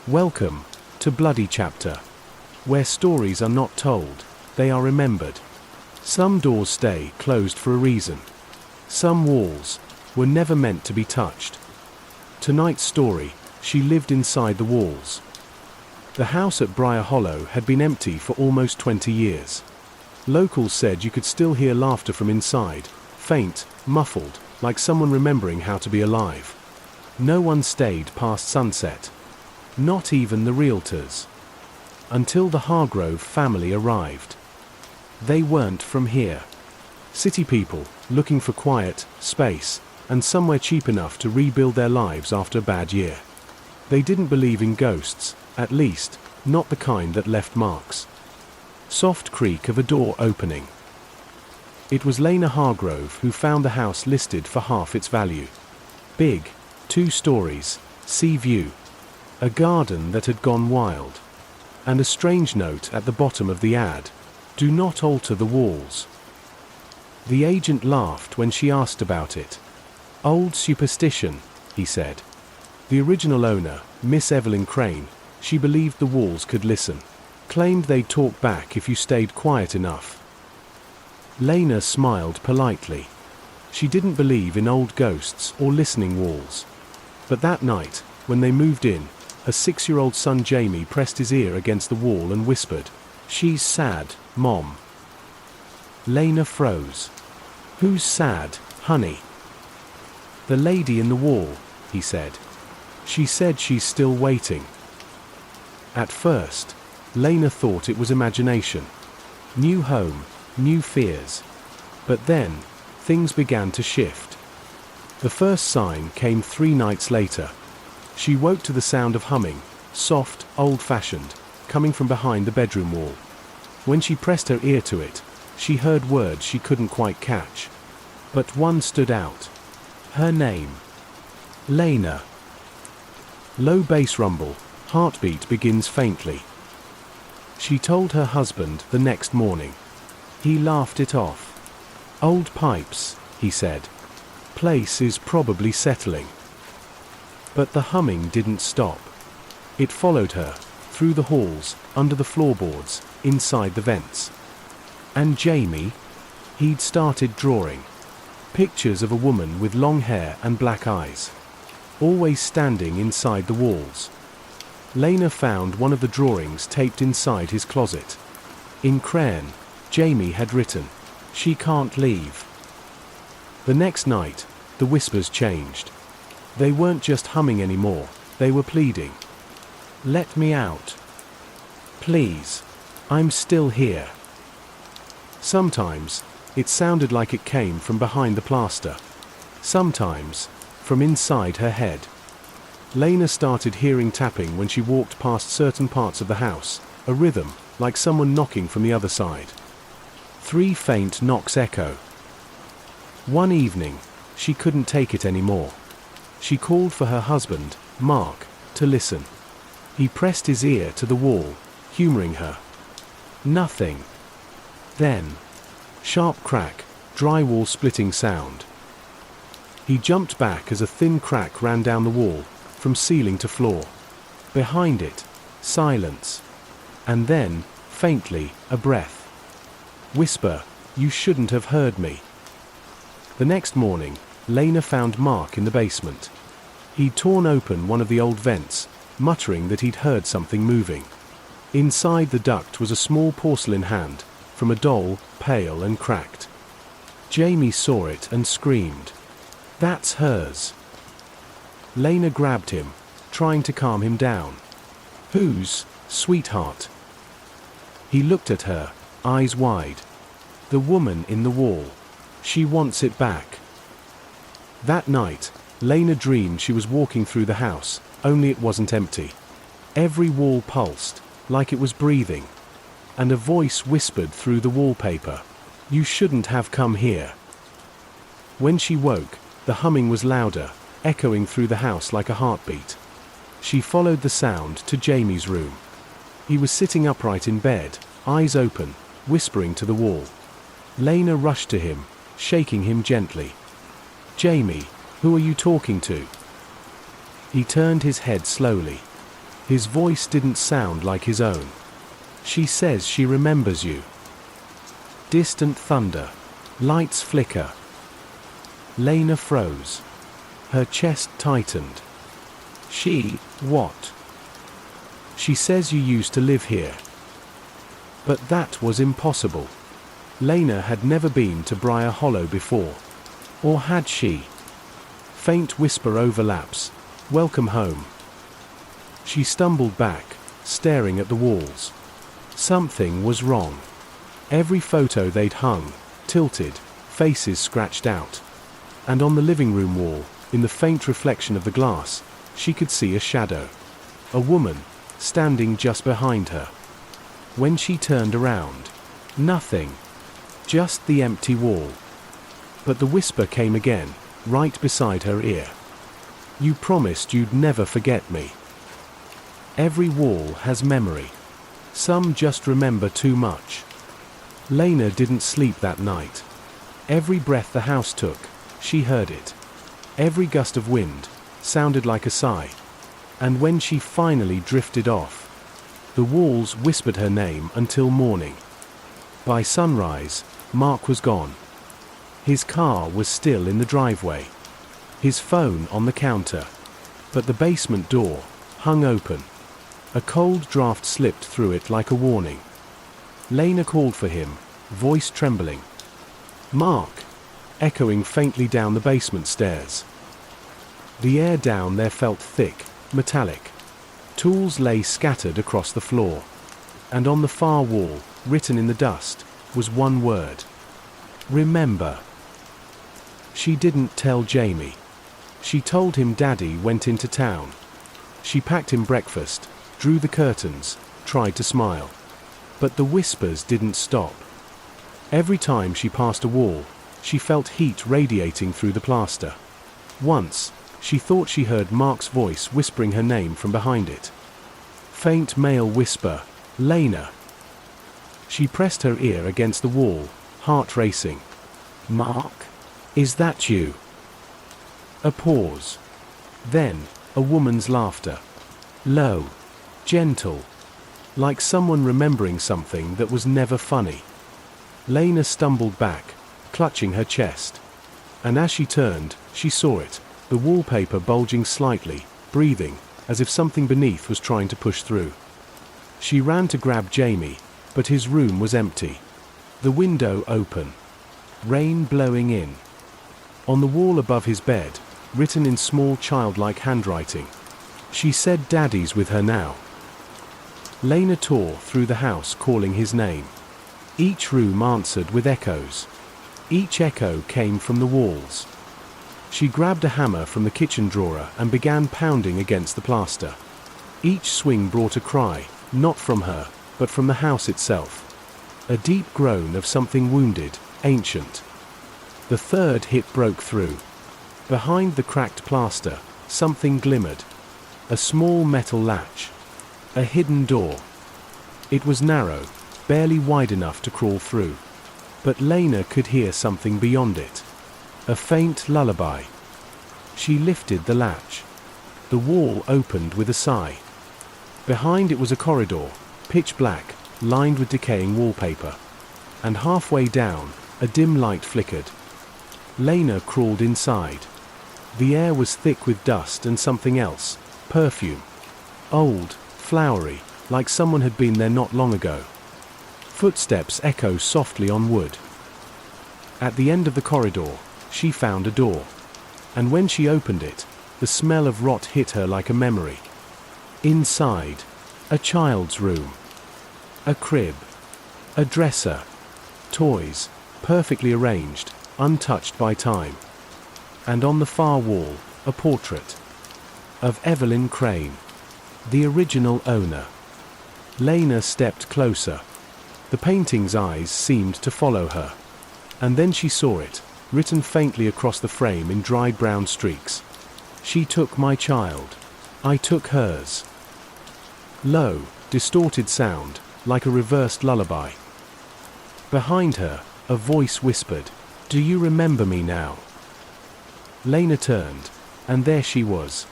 Welcome to Bloody Chapter, where stories are not told, they are remembered. Some doors stay closed for a reason. Some walls were never meant to be touched. Tonight's story, she lived inside the walls. The house at Briar Hollow had been empty for almost 20 years. Locals said you could still hear laughter from inside, faint, muffled, like someone remembering how to be alive. No one stayed past sunset. Not even the realtors. Until the Hargrove family arrived. They weren't from here. City people, looking for quiet, space, and somewhere cheap enough to rebuild their lives after a bad year. They didn't believe in ghosts, at least, not the kind that left marks. Soft creak of a door opening. It was Lena Hargrove who found the house listed for half its value. Big, 2 stories, sea view. A garden that had gone wild. And a strange note at the bottom of the ad. Do not alter the walls. The agent laughed when she asked about it. Old superstition, he said. The original owner, Miss Evelyn Crane, she believed the walls could listen. Claimed they'd talk back if you stayed quiet enough. Lena smiled politely. She didn't believe in old ghosts or listening walls. But that night, when they moved in, her 6-year-old son Jamie pressed his ear against the wall and whispered, "She's sad, Mom." Lena froze. "Who's sad, honey?" "The lady in the wall," he said. "She said she's still waiting." At first, Lena thought it was imagination. New home, new fears. But then, things began to shift. The first sign came 3 nights later. She woke to the sound of humming, soft, old-fashioned, coming from behind the bedroom wall. When she pressed her ear to it, she heard words she couldn't quite catch. But one stood out. Her name. Lena. Low bass rumble, heartbeat begins faintly. She told her husband the next morning. He laughed it off. "Old pipes," he said. "Place is probably settling." But the humming didn't stop. It followed her, through the halls, under the floorboards, inside the vents. And Jamie? He'd started drawing. Pictures of a woman with long hair and black eyes. Always standing inside the walls. Lena found one of the drawings taped inside his closet. In crayon, Jamie had written, "She can't leave." The next night, the whispers changed. They weren't just humming anymore, they were pleading. "Let me out. Please. I'm still here." Sometimes, it sounded like it came from behind the plaster. Sometimes, from inside her head. Lena started hearing tapping when she walked past certain parts of the house, a rhythm, like someone knocking from the other side. 3 faint knocks echo. One evening, she couldn't take it anymore. She called for her husband, Mark, to listen. He pressed his ear to the wall, humoring her. Nothing. Then, sharp crack, drywall splitting sound. He jumped back as a thin crack ran down the wall, from ceiling to floor. Behind it, silence. And then, faintly, a breath. Whisper, "You shouldn't have heard me." The next morning, Lena found Mark in the basement. He'd torn open one of the old vents, muttering that he'd heard something moving. Inside the duct was a small porcelain hand, from a doll, pale and cracked. Jamie saw it and screamed. "That's hers." Lena grabbed him, trying to calm him down. "Whose, sweetheart?" He looked at her, eyes wide. "The woman in the wall. She wants it back." That night, Lena dreamed she was walking through the house, only it wasn't empty. Every wall pulsed, like it was breathing. And a voice whispered through the wallpaper, "You shouldn't have come here." When she woke, the humming was louder, echoing through the house like a heartbeat. She followed the sound to Jamie's room. He was sitting upright in bed, eyes open, whispering to the wall. Lena rushed to him, shaking him gently. "Jamie, who are you talking to?" He turned his head slowly. His voice didn't sound like his own. "She says she remembers you." Distant thunder. Lights flicker. Lena froze. Her chest tightened. "She, what?" "She says you used to live here." But that was impossible. Lena had never been to Briar Hollow before. Or had she? Faint whisper overlaps. "Welcome home." She stumbled back, staring at the walls. Something was wrong. Every photo they'd hung, tilted, faces scratched out. And on the living room wall, in the faint reflection of the glass, she could see a shadow. A woman, standing just behind her. When she turned around, nothing. Just the empty wall. But the whisper came again, right beside her ear. "You promised you'd never forget me." Every wall has memory. Some just remember too much. Lena didn't sleep that night. Every breath the house took, she heard it. Every gust of wind sounded like a sigh. And when she finally drifted off, the walls whispered her name until morning. By sunrise, Mark was gone. His car was still in the driveway. His phone on the counter. But the basement door hung open. A cold draft slipped through it like a warning. Lena called for him, voice trembling. "Mark!" echoing faintly down the basement stairs. The air down there felt thick, metallic. Tools lay scattered across the floor. And on the far wall, written in the dust, was one word. "Remember." She didn't tell Jamie. She told him Daddy went into town. She packed him breakfast, drew the curtains, tried to smile. But the whispers didn't stop. Every time she passed a wall, she felt heat radiating through the plaster. Once, she thought she heard Mark's voice whispering her name from behind it. Faint male whisper, "Lena." She pressed her ear against the wall, heart racing. "Mark? Is that you?" A pause. Then, a woman's laughter. Low. Gentle. Like someone remembering something that was never funny. Lena stumbled back, clutching her chest. And as she turned, she saw it, the wallpaper bulging slightly, breathing, as if something beneath was trying to push through. She ran to grab Jamie, but his room was empty. The window open. Rain blowing in. On the wall above his bed, written in small childlike handwriting. She said Daddy's with her now. Lena tore through the house calling his name. Each room answered with echoes. Each echo came from the walls. She grabbed a hammer from the kitchen drawer and began pounding against the plaster. Each swing brought a cry, not from her, but from the house itself. A deep groan of something wounded, ancient. The third hit broke through. Behind the cracked plaster, something glimmered. A small metal latch. A hidden door. It was narrow, barely wide enough to crawl through. But Lena could hear something beyond it. A faint lullaby. She lifted the latch. The wall opened with a sigh. Behind it was a corridor, pitch black, lined with decaying wallpaper. And halfway down, a dim light flickered. Lena crawled inside. The air was thick with dust and something else, perfume. Old, flowery, like someone had been there not long ago. Footsteps echo softly on wood. At the end of the corridor, she found a door. And when she opened it, the smell of rot hit her like a memory. Inside, a child's room. A crib. A dresser. Toys, perfectly arranged, untouched by time. And on the far wall, a portrait. Of Evelyn Crane. The original owner. Lena stepped closer. The painting's eyes seemed to follow her. And then she saw it, written faintly across the frame in dried brown streaks. She took my child. I took hers. Low, distorted sound, like a reversed lullaby. Behind her, a voice whispered, "Do you remember me now?" Lena turned, and there she was.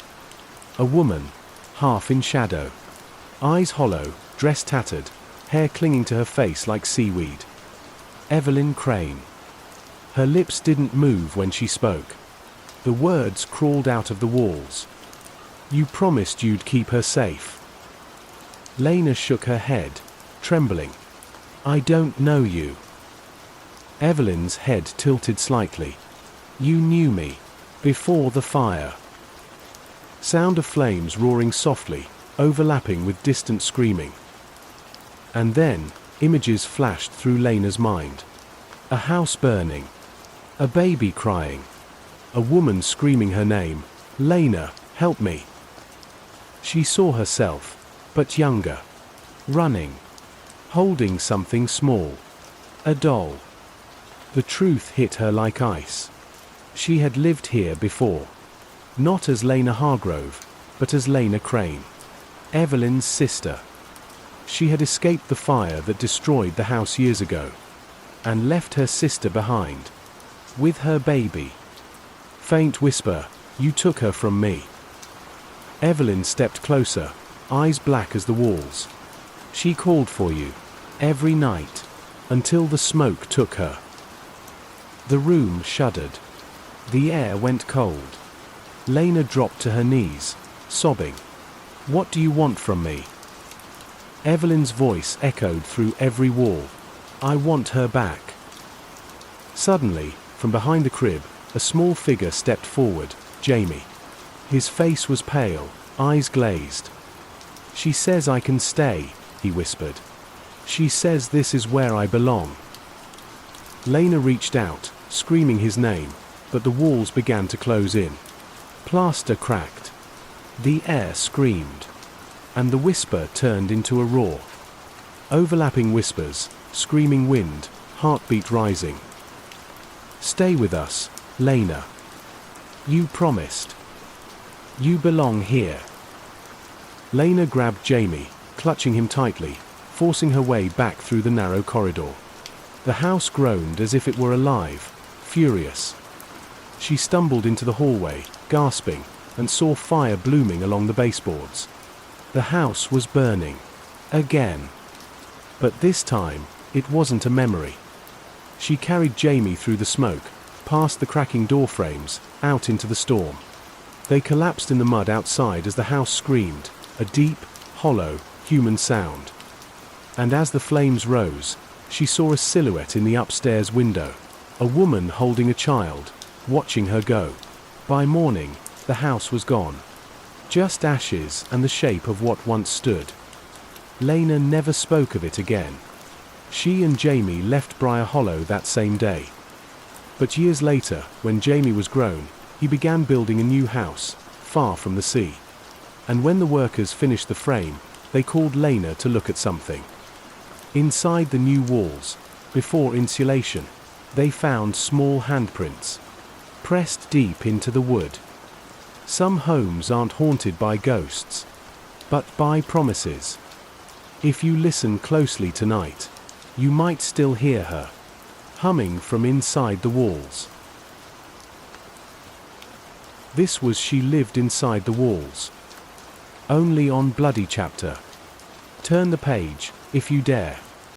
A woman, half in shadow. Eyes hollow, dress tattered, hair clinging to her face like seaweed. Evelyn Crane. Her lips didn't move when she spoke. The words crawled out of the walls. You promised you'd keep her safe. Lena shook her head, trembling. I don't know you. Evelyn's head tilted slightly. You knew me. Before the fire. Sound of flames roaring softly, overlapping with distant screaming. And then, images flashed through Lena's mind. A house burning. A baby crying. A woman screaming her name. Lena, help me. She saw herself, but younger. Running. Holding something small. A doll. The truth hit her like ice. She had lived here before. Not as Lena Hargrove, but as Lena Crane. Evelyn's sister. She had escaped the fire that destroyed the house years ago. And left her sister behind. With her baby. Faint whisper, you took her from me. Evelyn stepped closer, eyes black as the walls. She called for you. Every night. Until the smoke took her. The room shuddered. The air went cold. Lena dropped to her knees, sobbing. What do you want from me? Evelyn's voice echoed through every wall. I want her back. Suddenly, from behind the crib, a small figure stepped forward, Jamie. His face was pale, eyes glazed. She says I can stay, he whispered. She says this is where I belong. Lena reached out, screaming his name, but the walls began to close in. Plaster cracked. The air screamed. And the whisper turned into a roar. Overlapping whispers, screaming wind, heartbeat rising. Stay with us, Lena. You promised. You belong here. Lena grabbed Jamie, clutching him tightly, forcing her way back through the narrow corridor. The house groaned as if it were alive, furious. She stumbled into the hallway, gasping, and saw fire blooming along the baseboards. The house was burning. Again. But this time, it wasn't a memory. She carried Jamie through the smoke, past the cracking door frames, out into the storm. They collapsed in the mud outside as the house screamed, a deep, hollow, human sound. And as the flames rose, she saw a silhouette in the upstairs window, a woman holding a child, watching her go. By morning, the house was gone. Just ashes and the shape of what once stood. Lena never spoke of it again. She and Jamie left Briar Hollow that same day. But years later, when Jamie was grown, he began building a new house, far from the sea. And when the workers finished the frame, they called Lena to look at something. Inside the new walls, before insulation, they found small handprints, pressed deep into the wood. Some homes aren't haunted by ghosts, but by promises. If you listen closely tonight, you might still hear her, humming from inside the walls. This was She Lived Inside the Walls. Only on Bloody Chapter. Turn the page, if you dare.